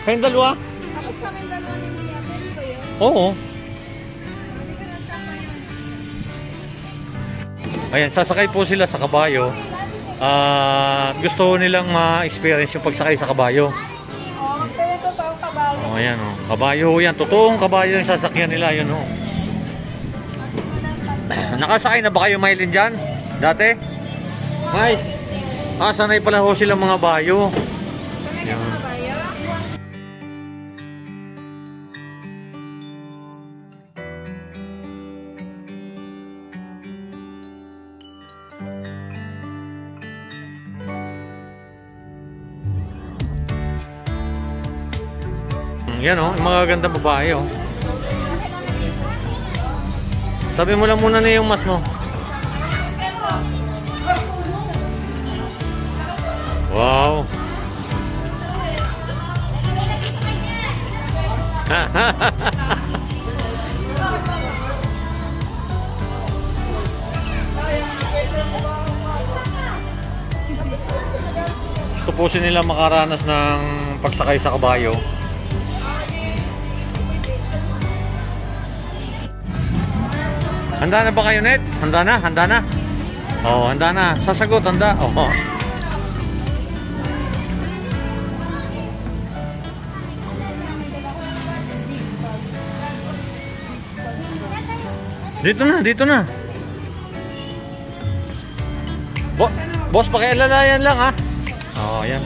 Kayong dalawa? Tapos kami dalawa ni Mia. Pwede ba yun? Oo. Hindi ka nasama yun. Ayan, sasakay po sila sa kabayo. Gusto nilang ma-experience yung pagsakay sa kabayo. Oo, pero ito pa ang kabayo. Oh, ayan oh. Kabayo yan. Totoong kabayo yung sasakyan nila. Yun oh. Nakasakay na ba kayo, Maylin, dyan? Dati? Nice. Sanay pala ho silang mga bayo. Sanay ka mga bayo? Yan oh, mga gandang babae oh. Tabi mo lang muna na yung mas mo. Wow. Gusto po nila makaranas ng pagsakay sa kabayo. Handa na ba kayo, Net? Handa na? Handa na? Oo, handa na. Sasagot, handa. Oo. Dito na, dito na. Boss, pakialalayan lang, ha? Oo, ayan.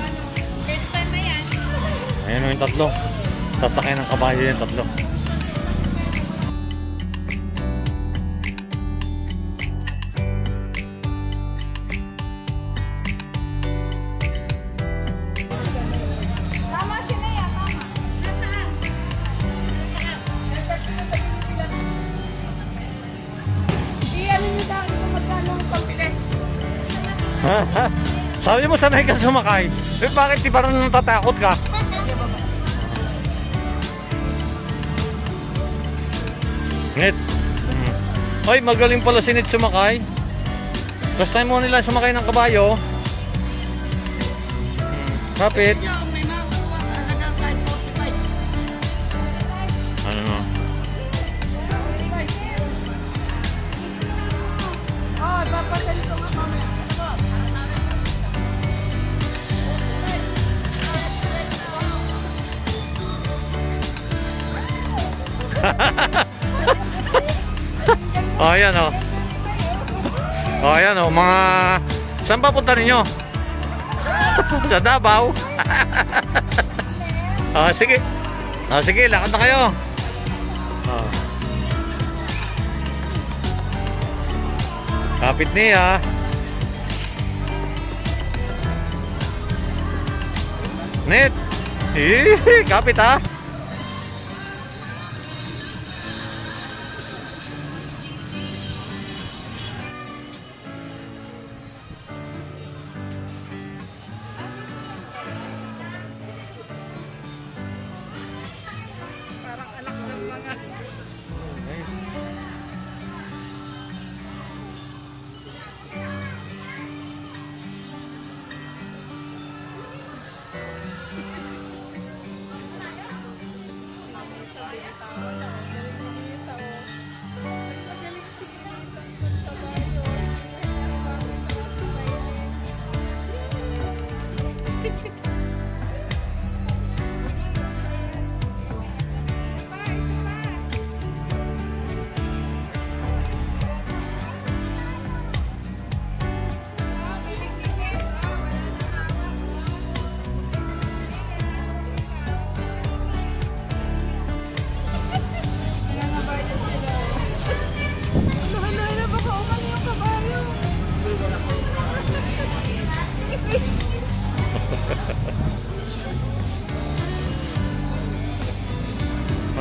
First time na yan. Ayan yung tatlo. Sasakay ng kabayo yung tatlo. Tama si Nea, tama. Nasaan? Iyan niyo sa akin kung magkano ang pambili. Sabi mo sanay ka sumakay. Eh bakit di parang natatakot ka? Net. Oy, magaling pala si Net sumakay. First time mo nila sumakay ng kabayo. Kapit. May makuha talaga kahit 45. Ano no? Oh, papadali ko nga mamaya. Oh, ayan oh. Oh, ayan oh, mga saan pa punta ninyo? Sa Davao. Sige. Sige, lakad na kayo. Kapit niya. Net. Kapit ha. Parang anak ng mga.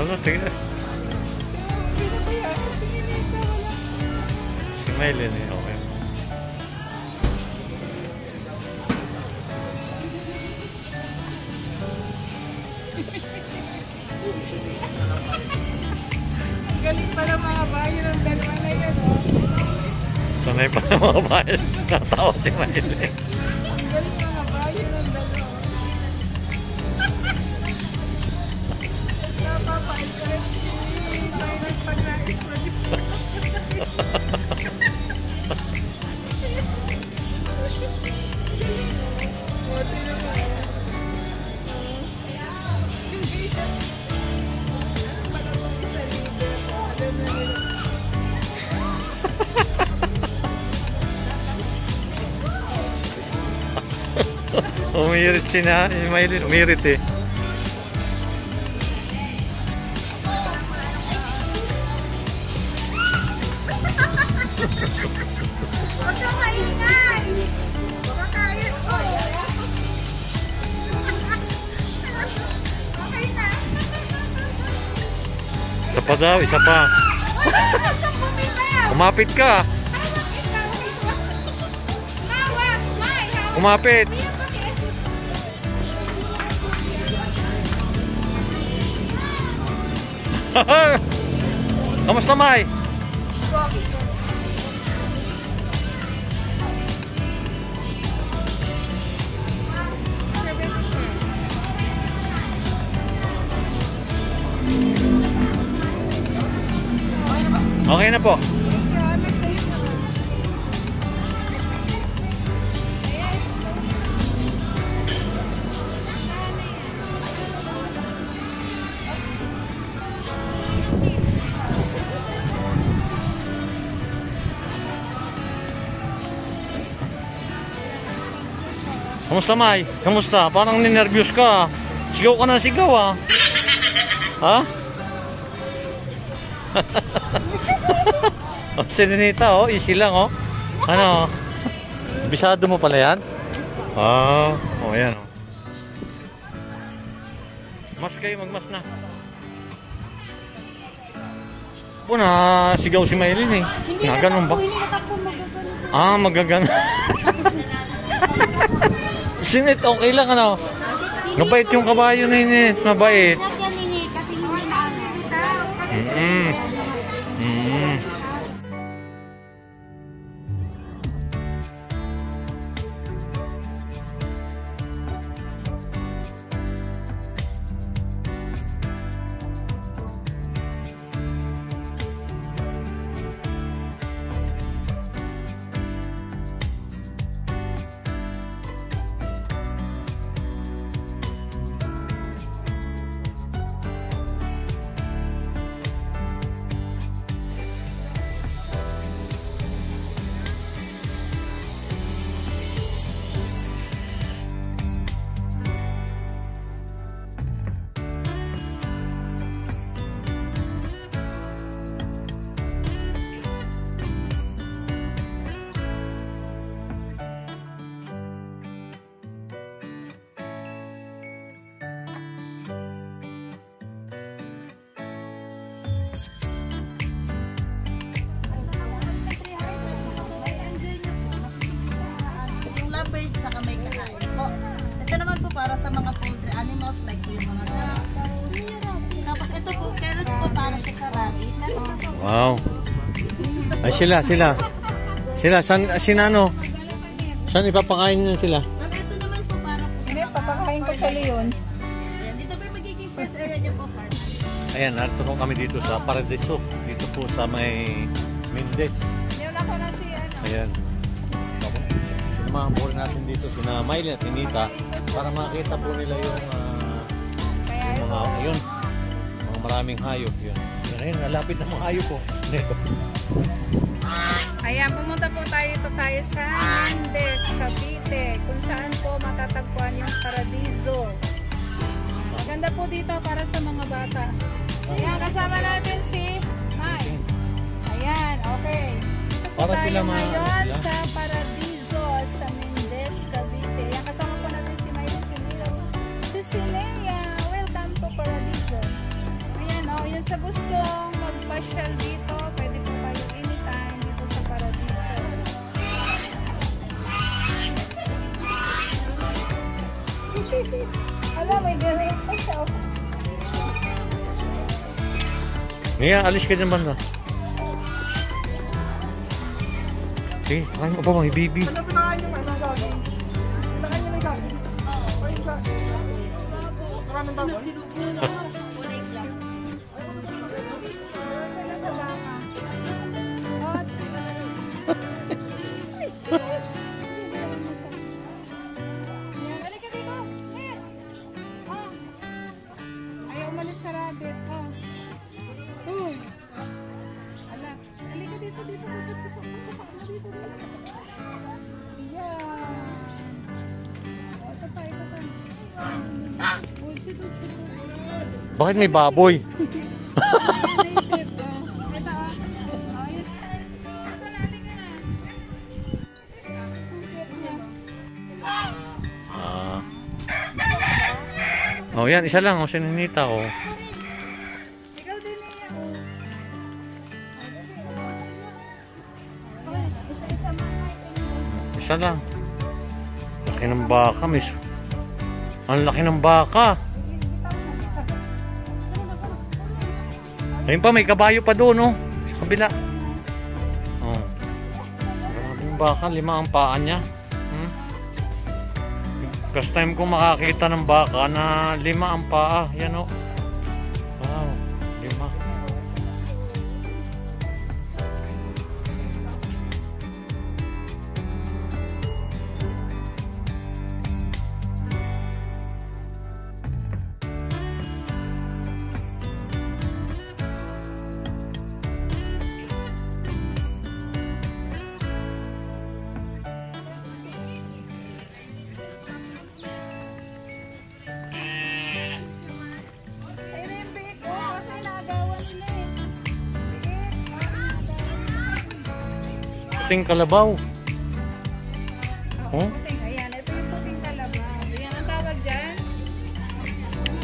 Ano, tingnan. Si Maylin eh, okay. Galing pala mga bayo ng dalawa na yun, oh. Sanay pa ng mga bayan. Natawa si Maylin. Galing mga bayo ng dalawa. Umirit si na, Maylin, umirit eh. Huwag kang maingay! Kakain ko! Okay na! Isa pa daw, isa pa. Huwag kang bumitaw! Kumapit ka. Hawak ikaw! Hawak! May! Hawak! Kumapit. Kamusta, May? Okay na po. Kamusta, May? Kamusta? Parang ninervyos ka. Sigaw ka na sigaw, ah. Ha? Oh, si Ninita, oh. Easy lang, oh. Ano? Bisado mo pala yan? Ah, oh, yan, oh. Mas kayo, magmas na. Puna, sigaw si Maylin, eh. Hindi ganun ba? Hindi natakbo, magagano. Ah, magagano. Sinit, okay lang, ano? Mabait yung kabayo na yun, eh. Mabait. Nagkaningi kasi hindi na birds na may kahain po. Ito naman po para sa mga poultry animals like po yung mga ducks. Tapos ito po, carrots po para siya sa rabbit. Wow. Ay, sila. Saan Saan ipapakain nyo sila? Ito naman po para po Hindi, papakain ko sa leon. Ayan, dito po yung magiging first area niyo po, farm. Ayan, narito po kami dito sa Paradiso. Dito po sa may Mendez. Leon ako na si ano. Ayan. Sinamahan po rin natin dito sina Maylin at Ninita para makita po nila yung mga maraming hayop yun. Ayun, nalapit na mga hayop po. Dito. Ayan, pumunta po tayo sa Mendez, Cavite, kung saan po matatagpuan yung Paradiso. Maganda po dito para sa mga bata. Ayan, kasama natin si Mai. Ayan, okay. Ito po Para tayo sila ngayon sa Paradiso, sa Mendez, Cavite. Ayan, kasama po natin si Mai, si Silea. Welcome to Paradiso. Ayan, oh, yung sa gustong magpasyal dito, pwede po kayo anytime dito sa Paradiso. Alam, may ganit pa siya. Mia, alis ka dyan banda. Sige, kain mo pa mga baby. Ano pinakain yung ano gagawin? Pinakain niyo ng gagawin? O yung gagawin? Maraming baboy? Sila sa baka. Hot. Yan, halika dito. Here. Oh. Ayaw umalis sa rabbit. Oh. Uy. Ala. Halika dito. Yan. Ito pa. Bakit may baboy? Native. Ito, oh. Ayun. Oh, yan, isa lang. Si Ninita, oh. Ikaw din niya. Isa lang. Laki ng baka, miss. Ang laki ng baka. Ayun pa, may kabayo pa doon, oh. Sa kabila. Oh. Grabe yung baka, 5 ang paa niya. First time ko makakita ng baka na 5 ang paa. Yan, oh. Wow, 5. Ay, Rembek. Oh, kasi nagawan nila eh. Puting kalabaw. Oh, Puting, ayan. Ito yung puting kalabaw. Ayan ang tawag dyan.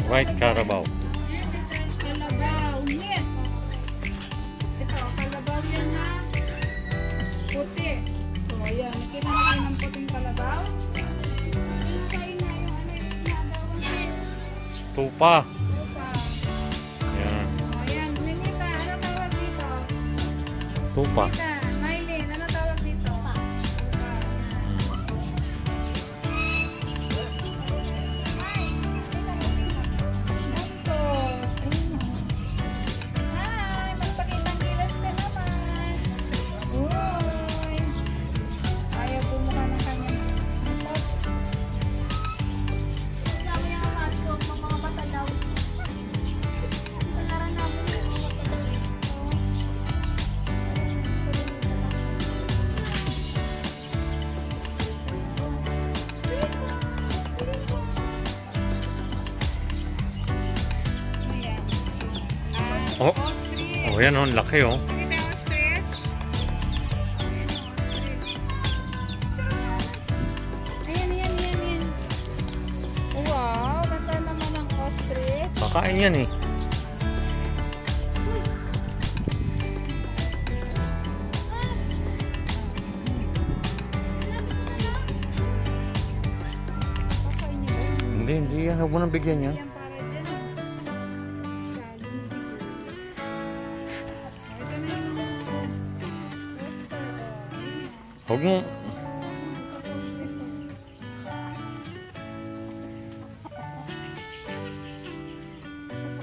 white carabao. Kalabaw. Ngit. Ito, kalabaw yan na puti. So, ayan. Kinakain ng puting kalabaw. Kinakain na yung ano yung nagawan nila. Tupa. Tupa. Yan, Oh, ayan. Ninita, ano tawag dito? tupa. Ninita, Mylene, ano tawag dito? Tupa. Gusto. Hi, magpakitang gilas ka naman. Uy. Ayaw bumuka ng kanyang top. Sabi niya nga masko, mga bata daw. Palaran namin yung mga bata daw. Ayan. Oh. Ostrich. Oh, yan, oh. Ang laki, oh. Kita yung ostrich. Ayan, ayan, ayan, ayan. Wow, ganda naman ang ostrich. Kakain yan, eh. Kakain niya ba yun? Hindi yan. Huwag mo nang bigyan yan. Yan para dyan. Saging siguro. Ito na yung oyster. Huwag mo.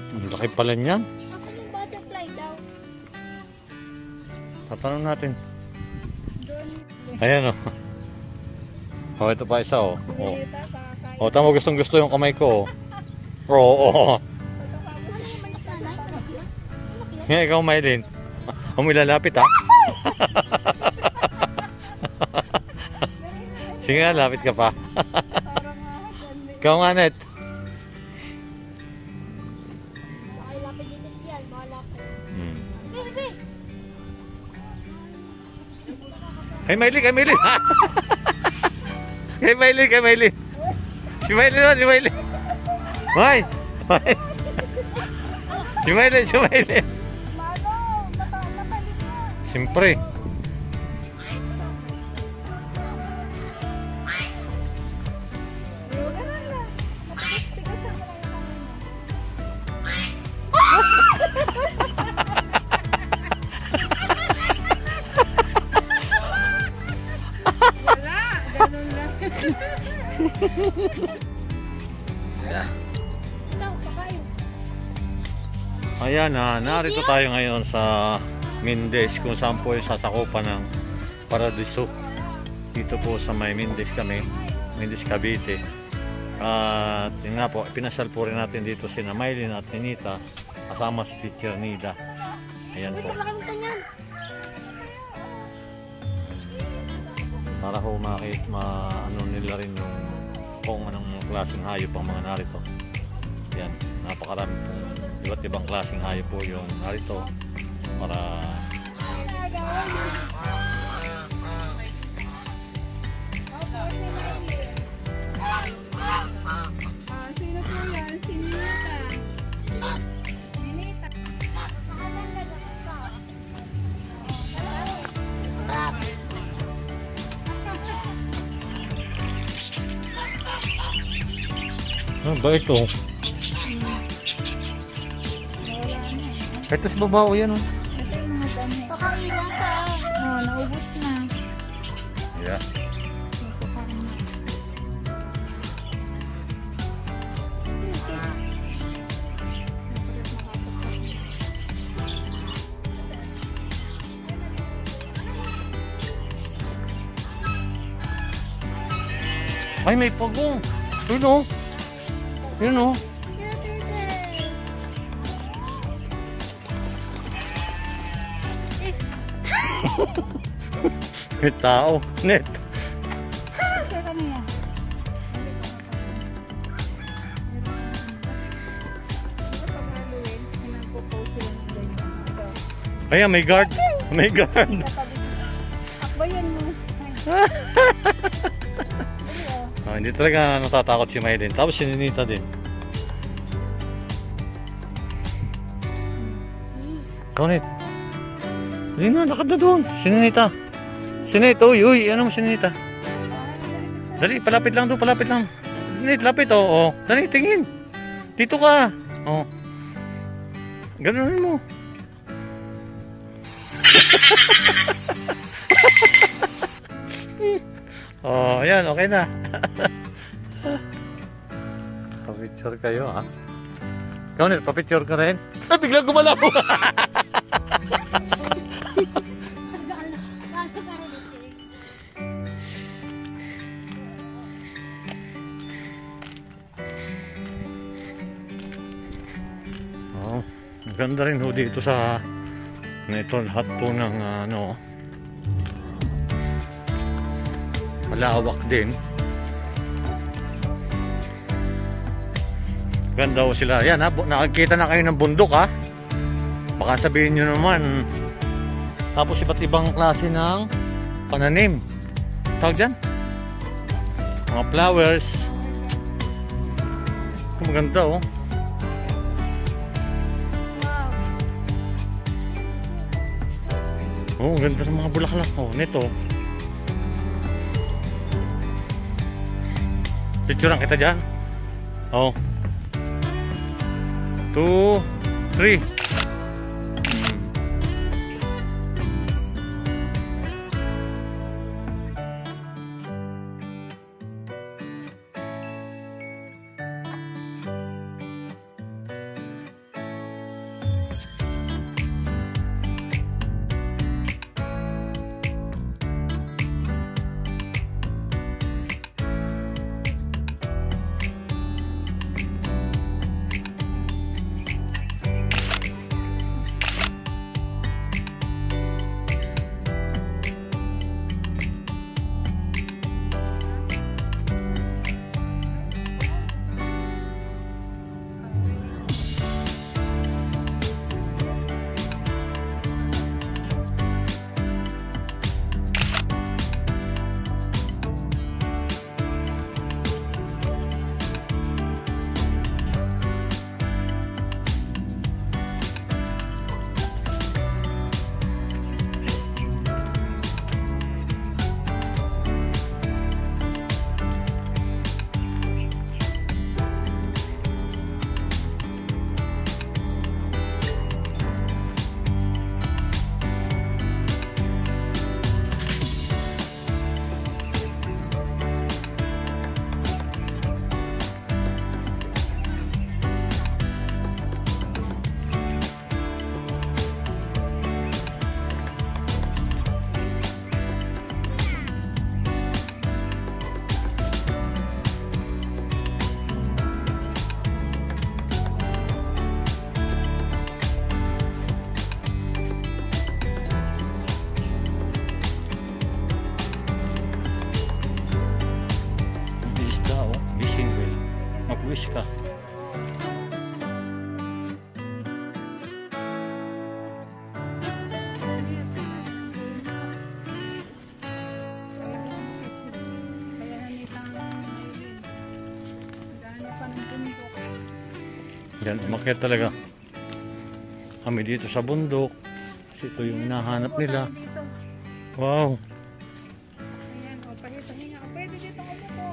Ang laki pala niyan. Ako yung butterfly daw. Tatanong natin. Doon. Ayan, oh. Oh, ito pa isa, oh. Oh. Kita, kakain. Oh, tama, gustong gusto yung kamay ko, oh. Oo, oh. Ano yung malit na lang? Malaki yan? Malaki yan? Ngayon, ikaw, Mylene. Huwag mo ilalapit, ha? Sige nga, lapit ka pa. Parang Ikaw nga, Net. Baka ilapit dito yan. Baka lapit. Hmm. Baby! Kay Mylene, kay Mylene. Kay Mylene, kay Mylene. Si Mylene naman, si Mylene. Hoy! Hoy! Si Mylene, si Mylene. Mano, napalit na. Siyempre. Ganun na. Matigas-tigasan mo lang yung kamay mo. Wala, ganun lang. Ikaw, kakain. Ayan na, narito tayo ngayon sa Mindes kung saan po yung sasakupan ng Paradiso. Dito po sa may Mindes kami, Mindes Cavite. At yun nga po, pinasal po rin natin dito si Mylene at Ninita kasama si Teacher Nida. Ayan Uy, po. kalakimutan yan. Para ho ano nila rin yung kung anong klaseng hayop ang mga narito. Yan, napakarami pong Iba't ibang klaseng hayop po yung narito para Sino po yan? Si Ninita. Ninita. ano ba ito? Wala na. Ito sa babaw yan oh. Ito yung mga dami. Pakaiwan sa... Oh, naubos na. Yeah. Ay, may pagong. Yun o. Yun o. May tao. Net. Ito kaniya. Ayan, may guard. May guard. Akbayan mo. Oh, hindi talaga natatakot si Maylin. Tapos si Ninita din. Kaunit. Hindi na, lakad na doon. Si Ninita. Si Ninita, uy, ano mo si Ninita? Dali, palapit lang doon, palapit lang. Ninita, lapit, oh. Dali, tingin. Dito ka. Oh. Ganunin mo. Oh, ayan, okay na. Pa-picture kayo, ha? Ikaw nil, pa-picture ka rin? Ah, biglang gumalaw! Oh, ganda rin ho dito sa ito lahat po ng ano malawak din. Ganda ho sila. Yan ha, nakakita na kayo ng bundok ha. Baka sabihin nyo naman. Tapos iba't ibang klase ng pananim. Tawag dyan? Mga flowers. Maganda oh. Oh, ganda ng mga bulaklak oh. Nito. Picturean kita dyan. Oh. 2, 3. Yan, umakyat talaga kami dito sa bundok. Kasi ito yung hinahanap nila. Wow. Ayan, o, palito, hinga ka. Pwede dito ako po.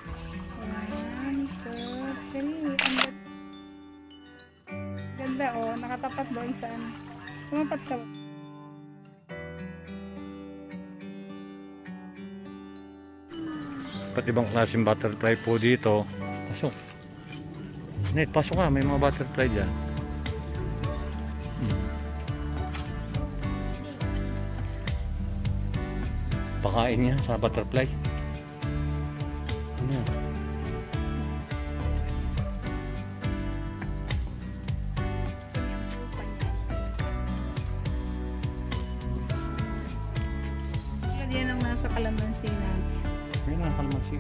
One, two, three. Ganda oh, nakatapat doon sa ano. Tumapat ka. Iba't ibang klaseng butterfly po dito. Pasok. Net, pasok ka. May mga butterfly dyan. Pakain niya sa butterfly. Ano yan? Yan ang nasa kalamansi na. Ayun ang kalamansi.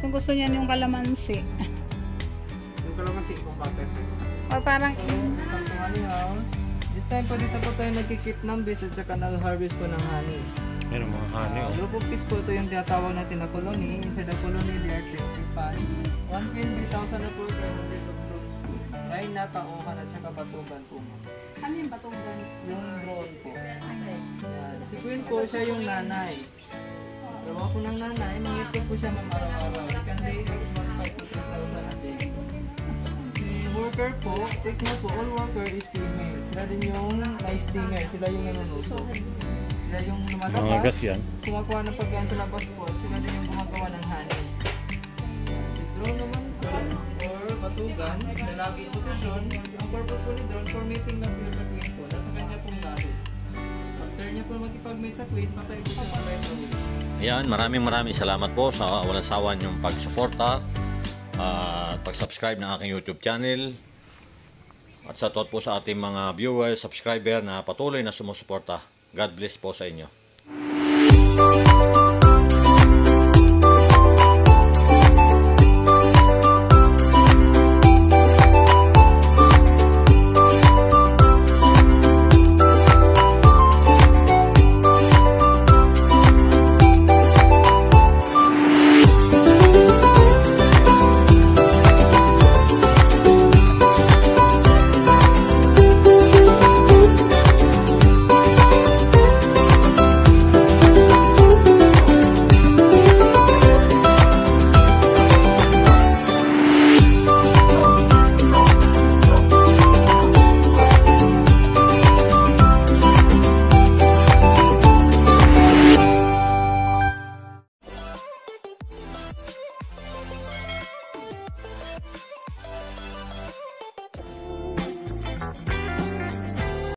So gusto niya yung kalamansi. Yung kalamansi kung bakit. O parang This time po dito po tayo nagkikip ng bees at saka nag-harvest po ng honey. Meron mga honey. Oh. Group of bees po ito yung tinatawag natin na colony. Inside the colony they are kept pan. 1 can be 1,000 na po tayo ng bees of fruits. Ay natauhan at saka batugan po. ano yung batugan? Yung drone po. Yan. Si Queen po siya yung nanay. Trabaho po ng nanay, nangitik po siya araw-araw. They can lay eggs 1,500 to 3,000 a day. Si worker po, take mo po, all worker is female. Sila din yung nice stinger, sila yung nanunusok. Sila yung Mga lumalabas, gas yan. kumakuha ng pagkain sa labas po, sila din yung gumagawa ng honey. Si drone naman po, or batugan, lalaki po si drone. Ang purpose po ni drone, for mating lang po sa queen po, nasa kanya pong lahi. After niya po makipag-mate sa queen, patay po siya right away. Ayan, maraming salamat po sa walang sawa niyong pagsuporta at pag-subscribe ng aking YouTube channel. At sa po sa ating mga viewers, subscriber na patuloy na sumusuporta. God bless po sa inyo.